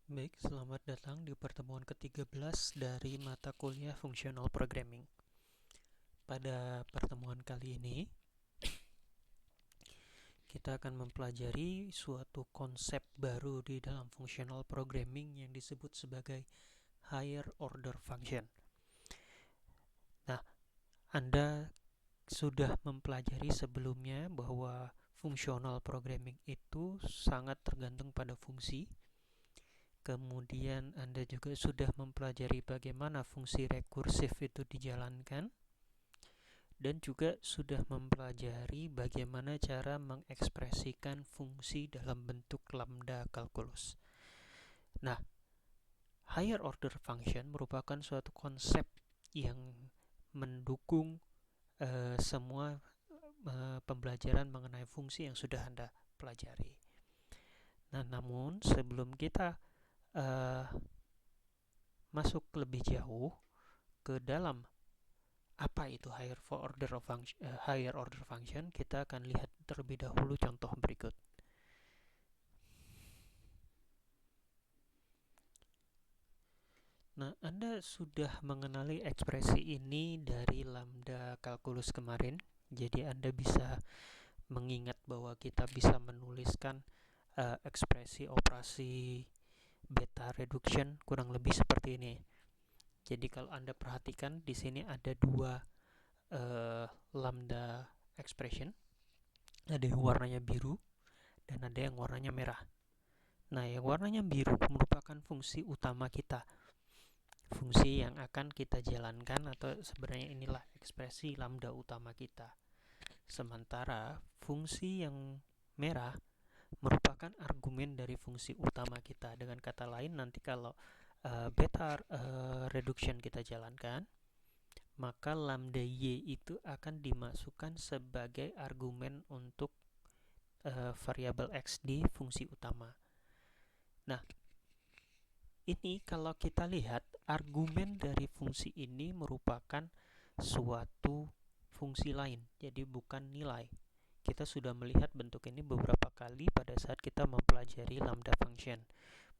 Baik, selamat datang di pertemuan ke-13 dari mata kuliah Functional Programming. Pada pertemuan kali ini, kita akan mempelajari suatu konsep baru di dalam Functional Programming yang disebut sebagai Higher Order Function. Nah, Anda sudah mempelajari sebelumnya bahwa Functional Programming itu sangat tergantung pada fungsi. Kemudian Anda juga sudah mempelajari bagaimana fungsi rekursif itu dijalankan, dan juga sudah mempelajari bagaimana cara mengekspresikan fungsi dalam bentuk lambda kalkulus. Nah, higher order function merupakan suatu konsep yang mendukung semua pembelajaran mengenai fungsi yang sudah Anda pelajari. Nah, namun sebelum kita masuk lebih jauh ke dalam apa itu higher order function, kita akan lihat terlebih dahulu contoh berikut. Nah, Anda sudah mengenali ekspresi ini dari lambda kalkulus kemarin. Jadi Anda bisa mengingat bahwa kita bisa menuliskan ekspresi operasi beta reduction kurang lebih seperti ini. Jadi kalau Anda perhatikan di sini ada dua lambda expression. Ada yang warnanya biru dan ada yang warnanya merah. Nah, yang warnanya biru merupakan fungsi utama kita, fungsi yang akan kita jalankan, atau sebenarnya inilah ekspresi lambda utama kita. Sementara fungsi yang merah merupakan argumen dari fungsi utama kita. Dengan kata lain, nanti kalau beta reduction kita jalankan, maka lambda y itu akan dimasukkan sebagai argumen untuk variabel x di fungsi utama. Nah, ini kalau kita lihat, argumen dari fungsi ini merupakan suatu fungsi lain, jadi bukan nilai. Kita sudah melihat bentuk ini beberapa kali pada saat kita mempelajari lambda function,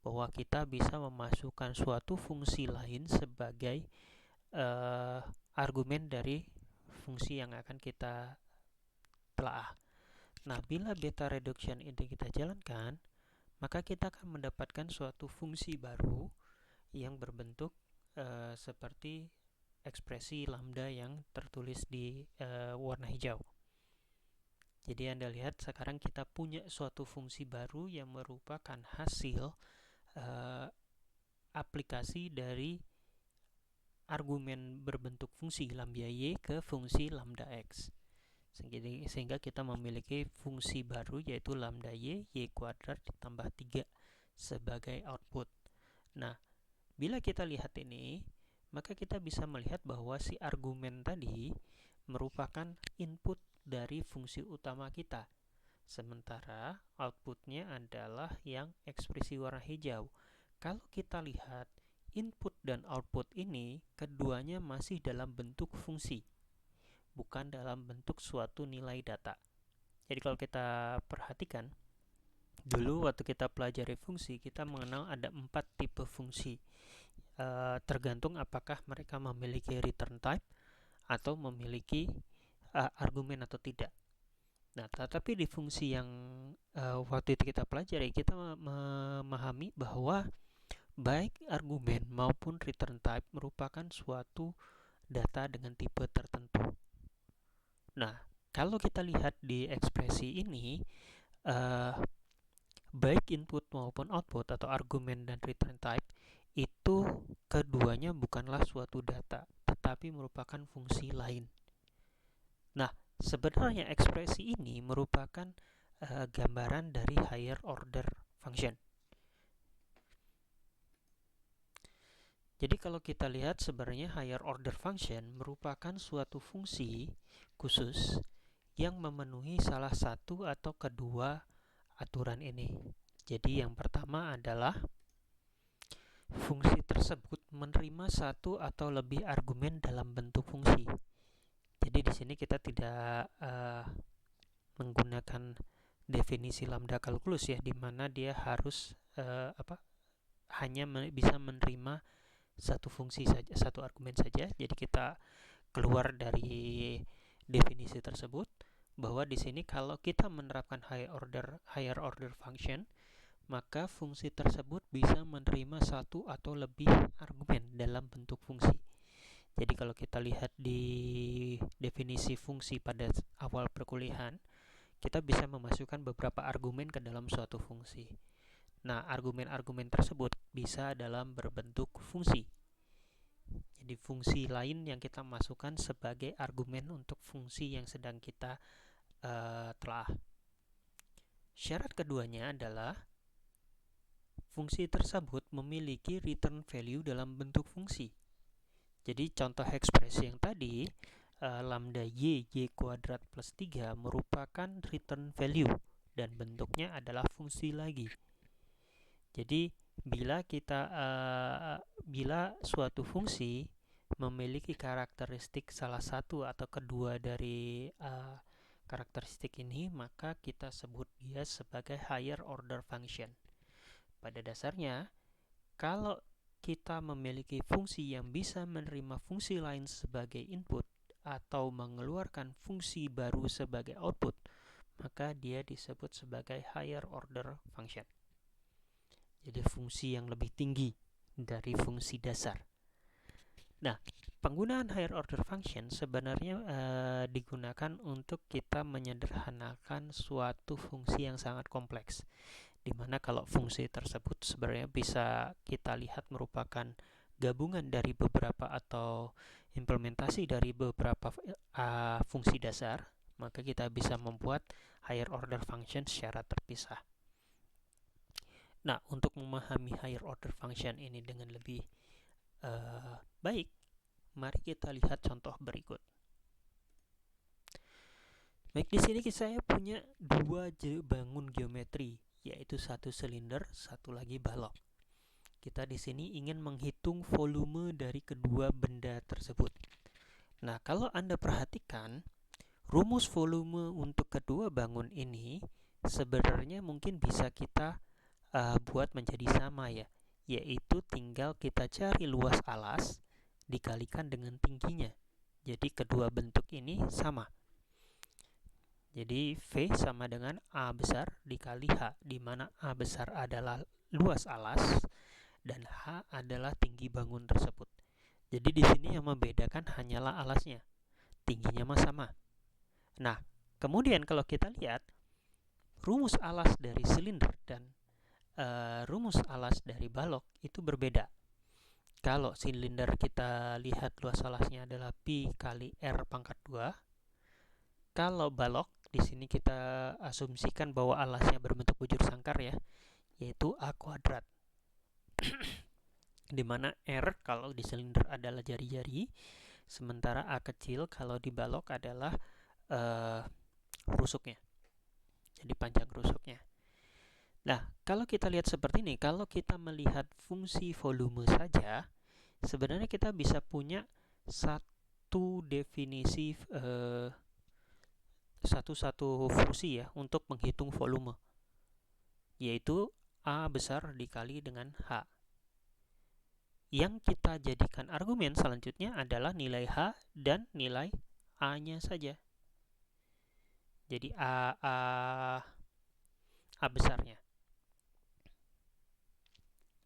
bahwa kita bisa memasukkan suatu fungsi lain sebagai argumen dari fungsi yang akan kita telaah. Nah, bila beta reduction ini kita jalankan, maka kita akan mendapatkan suatu fungsi baru yang berbentuk seperti ekspresi lambda yang tertulis di warna hijau. Jadi Anda lihat sekarang kita punya suatu fungsi baru yang merupakan hasil aplikasi dari argumen berbentuk fungsi lambda y ke fungsi lambda x. Sehingga kita memiliki fungsi baru yaitu lambda y kuadrat ditambah 3 sebagai output. Nah, bila kita lihat ini, maka kita bisa melihat bahwa si argumen tadi merupakan input dari fungsi utama kita, sementara outputnya adalah yang ekspresi warna hijau. Kalau kita lihat input dan output ini, keduanya masih dalam bentuk fungsi, bukan dalam bentuk suatu nilai data. Jadi kalau kita perhatikan, dulu waktu kita pelajari fungsi, kita mengenal ada 4 tipe fungsi. Tergantung apakah mereka memiliki return type atau memiliki argumen atau tidak. Nah, tetapi di fungsi yang waktu itu kita pelajari, kita memahami bahwa baik argumen maupun return type merupakan suatu data dengan tipe tertentu. Nah, kalau kita lihat di ekspresi ini, baik input maupun output atau argumen dan return type itu keduanya bukanlah suatu data, tetapi merupakan fungsi lain. Nah, sebenarnya ekspresi ini merupakan gambaran dari higher order function. Jadi kalau kita lihat, sebenarnya higher order function merupakan suatu fungsi khusus yang memenuhi salah satu atau kedua aturan ini. Jadi yang pertama adalah fungsi tersebut menerima satu atau lebih argumen dalam bentuk fungsi. Jadi di sini kita tidak menggunakan definisi lambda kalkulus ya, di mana dia harus hanya bisa menerima satu fungsi saja, satu argumen saja. Jadi kita keluar dari definisi tersebut bahwa di sini kalau kita menerapkan higher order function, maka fungsi tersebut bisa menerima satu atau lebih argumen dalam bentuk fungsi. Jadi kalau kita lihat di definisi fungsi pada awal perkuliahan, kita bisa memasukkan beberapa argumen ke dalam suatu fungsi. Nah, argumen-argumen tersebut bisa dalam berbentuk fungsi. Jadi fungsi lain yang kita masukkan sebagai argumen untuk fungsi yang sedang kita telah. Syarat keduanya adalah fungsi tersebut memiliki return value dalam bentuk fungsi. Jadi contoh ekspresi yang tadi, lambda y kuadrat plus 3 merupakan return value dan bentuknya adalah fungsi lagi. Jadi bila suatu fungsi memiliki karakteristik salah satu atau kedua dari karakteristik ini, maka kita sebut dia sebagai higher order function. Pada dasarnya, kalau kita memiliki fungsi yang bisa menerima fungsi lain sebagai input atau mengeluarkan fungsi baru sebagai output, maka dia disebut sebagai higher order function. Jadi fungsi yang lebih tinggi dari fungsi dasar. Nah, penggunaan higher order function sebenarnya digunakan untuk kita menyederhanakan suatu fungsi yang sangat kompleks, dimana kalau fungsi tersebut sebenarnya bisa kita lihat merupakan gabungan dari beberapa atau implementasi dari beberapa fungsi dasar, maka kita bisa membuat higher order function secara terpisah. Nah, untuk memahami higher order function ini dengan lebih baik, mari kita lihat contoh berikut. Baik, di sini saya punya dua bangun geometri, yaitu satu silinder, satu lagi balok. Kita di sini ingin menghitung volume dari kedua benda tersebut. Nah, kalau Anda perhatikan, rumus volume untuk kedua bangun ini sebenarnya mungkin bisa kita buat menjadi sama ya, yaitu tinggal kita cari luas alas dikalikan dengan tingginya. Jadi kedua bentuk ini sama. Jadi V sama dengan A besar dikali H, di mana A besar adalah luas alas dan H adalah tinggi bangun tersebut. Jadi di sini yang membedakan hanyalah alasnya, tingginya mah sama. Nah, kemudian kalau kita lihat rumus alas dari silinder dan rumus alas dari balok itu berbeda. Kalau silinder kita lihat luas alasnya adalah pi kali r pangkat 2. Kalau balok di sini kita asumsikan bahwa alasnya berbentuk bujur sangkar ya, yaitu a kuadrat. Di mana r kalau di silinder adalah jari-jari, sementara a kecil kalau di balok adalah rusuknya. Jadi panjang rusuknya. Nah, kalau kita lihat seperti ini, kalau kita melihat fungsi volume saja, sebenarnya kita bisa punya satu definisi satu fungsi ya untuk menghitung volume, yaitu A besar dikali dengan H. Yang kita jadikan argumen selanjutnya adalah nilai H dan nilai A-nya saja. Jadi A besarnya.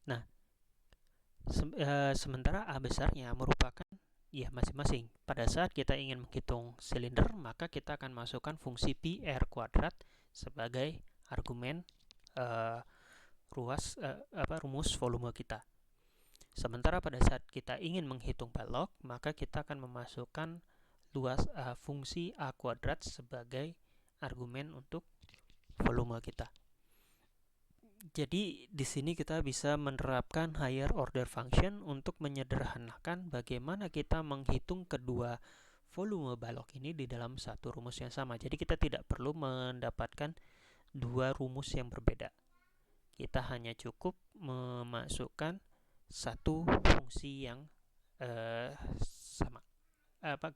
Nah, sementara A besarnya merupakan ya masing-masing. Pada saat kita ingin menghitung silinder, maka kita akan masukkan fungsi pi r kuadrat sebagai argumen rumus volume kita. Sementara pada saat kita ingin menghitung balok, maka kita akan memasukkan fungsi a kuadrat sebagai argumen untuk volume kita. Jadi di sini kita bisa menerapkan higher order function untuk menyederhanakan bagaimana kita menghitung kedua volume balok ini di dalam satu rumus yang sama. Jadi kita tidak perlu mendapatkan dua rumus yang berbeda. Kita hanya cukup memasukkan satu fungsi yang sama.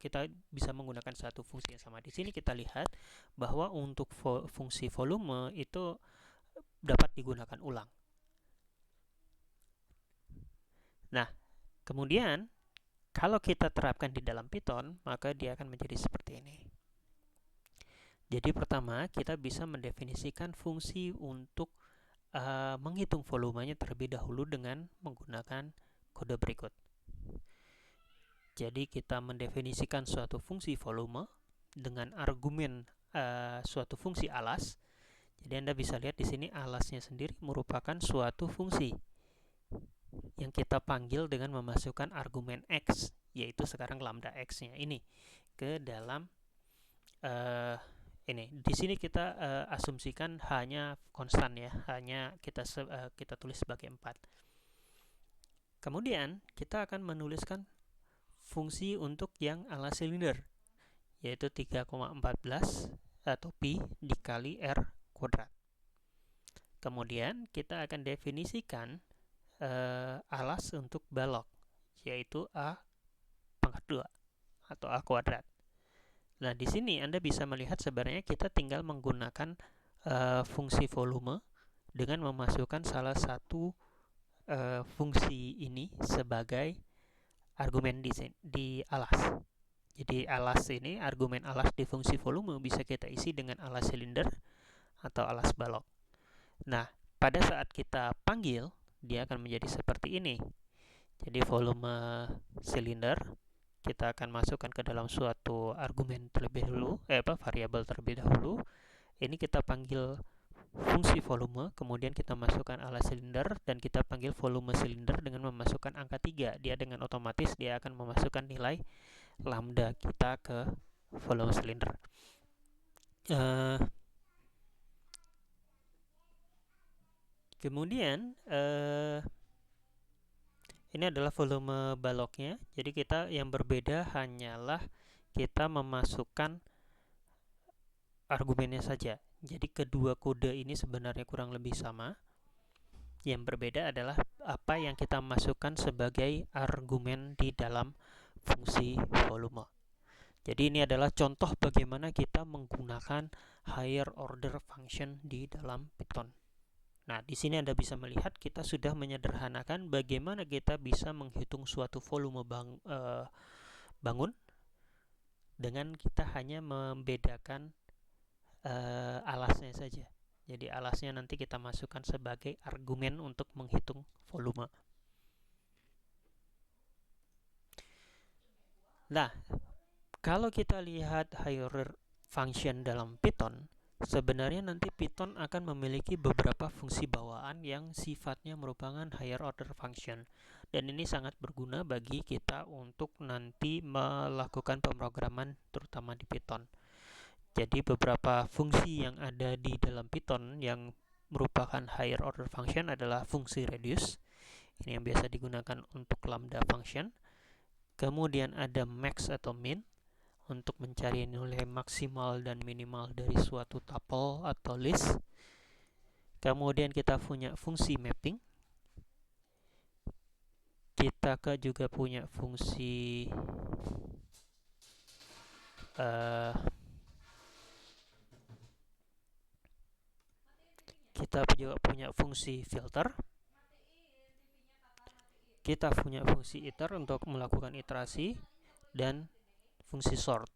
Kita bisa menggunakan satu fungsi yang sama. Di sini kita lihat bahwa untuk fungsi volume itu dapat digunakan ulang. Kemudian, kalau kita terapkan di dalam Python, maka dia akan menjadi seperti ini. Jadi pertama, kita bisa mendefinisikan fungsi untuk menghitung volumenya terlebih dahulu dengan menggunakan kode berikut. Jadi kita mendefinisikan suatu fungsi volume dengan argumen suatu fungsi alas. Jadi Anda bisa lihat di sini alasnya sendiri merupakan suatu fungsi yang kita panggil dengan memasukkan argumen x, yaitu sekarang lambda x-nya ini ke dalam ini. Di sini kita asumsikan hanya konstan ya, hanya kita tulis sebagai 4. Kemudian kita akan menuliskan fungsi untuk yang alas silinder, yaitu 3,14 atau pi dikali r kuadrat. Kemudian kita akan definisikan alas untuk balok, yaitu a pangkat 2 atau a kuadrat. Nah, di sini Anda bisa melihat sebenarnya kita tinggal menggunakan fungsi volume dengan memasukkan salah satu fungsi ini sebagai argumen di alas. Jadi alas ini, argumen alas di fungsi volume bisa kita isi dengan alas silinder atau alas balok. Nah, pada saat kita panggil, dia akan menjadi seperti ini. Jadi volume silinder kita akan masukkan ke dalam suatu argumen terlebih dahulu, variabel terlebih dahulu. Ini kita panggil fungsi volume, kemudian kita masukkan alas silinder dan kita panggil volume silinder dengan memasukkan angka 3. Dia dengan otomatis dia akan memasukkan nilai lambda kita ke volume silinder. Kemudian ini adalah volume baloknya. Jadi kita yang berbeda hanyalah kita memasukkan argumennya saja. Jadi kedua kode ini sebenarnya kurang lebih sama. Yang berbeda adalah apa yang kita masukkan sebagai argumen di dalam fungsi volume. Jadi ini adalah contoh bagaimana kita menggunakan higher order function di dalam Python. Nah, di sini Anda bisa melihat kita sudah menyederhanakan bagaimana kita bisa menghitung suatu volume bangun dengan kita hanya membedakan alasnya saja. Jadi alasnya nanti kita masukkan sebagai argumen untuk menghitung volume. Nah, kalau kita lihat higher order function dalam Python, sebenarnya nanti Python akan memiliki beberapa fungsi bawaan yang sifatnya merupakan higher order function. Dan ini sangat berguna bagi kita untuk nanti melakukan pemrograman terutama di Python. Jadi beberapa fungsi yang ada di dalam Python yang merupakan higher order function adalah fungsi reduce. Ini yang biasa digunakan untuk lambda function. Kemudian ada max atau min untuk mencari nilai maksimal dan minimal dari suatu tuple atau list. Kemudian kita punya fungsi mapping. Kita juga punya fungsi kita juga punya fungsi filter. Kita punya fungsi iter untuk melakukan iterasi dan fungsi sort.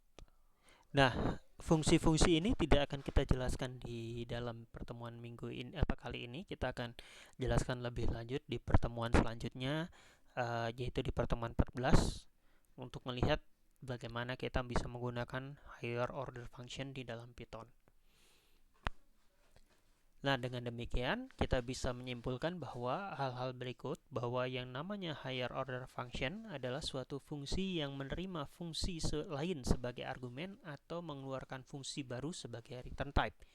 Nah, fungsi-fungsi ini tidak akan kita jelaskan di dalam pertemuan minggu ini kali ini. Kita akan jelaskan lebih lanjut di pertemuan selanjutnya, yaitu di pertemuan 14 untuk melihat bagaimana kita bisa menggunakan higher order function di dalam Python. Nah, dengan demikian kita bisa menyimpulkan bahwa hal-hal berikut, bahwa yang namanya higher order function adalah suatu fungsi yang menerima fungsi lain sebagai argumen atau mengeluarkan fungsi baru sebagai return type.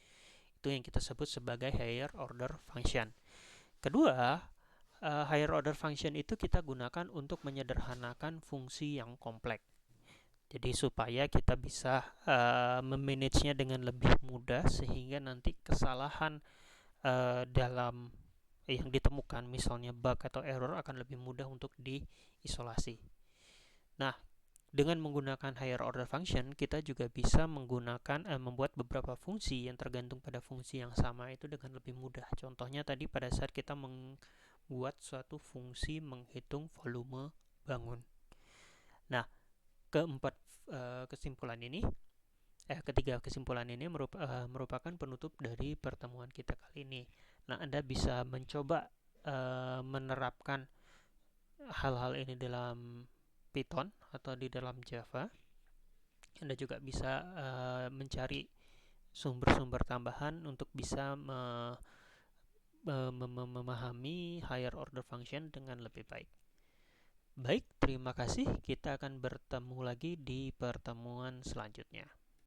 Itu yang kita sebut sebagai higher order function. Kedua, higher order function itu kita gunakan untuk menyederhanakan fungsi yang kompleks. Jadi supaya kita bisa memanagenya dengan lebih mudah sehingga nanti kesalahan dalam yang ditemukan, misalnya bug atau error, akan lebih mudah untuk diisolasi. Nah, dengan menggunakan higher order function, kita juga bisa menggunakan membuat beberapa fungsi yang tergantung pada fungsi yang sama itu dengan lebih mudah. Contohnya tadi pada saat kita membuat suatu fungsi menghitung volume bangun. Nah, ketiga kesimpulan ini merupakan penutup dari pertemuan kita kali ini. Nah, Anda bisa mencoba menerapkan hal-hal ini dalam Python atau di dalam Java. Anda juga bisa mencari sumber-sumber tambahan untuk bisa memahami higher order function dengan lebih baik. Baik, terima kasih. Kita akan bertemu lagi di pertemuan selanjutnya.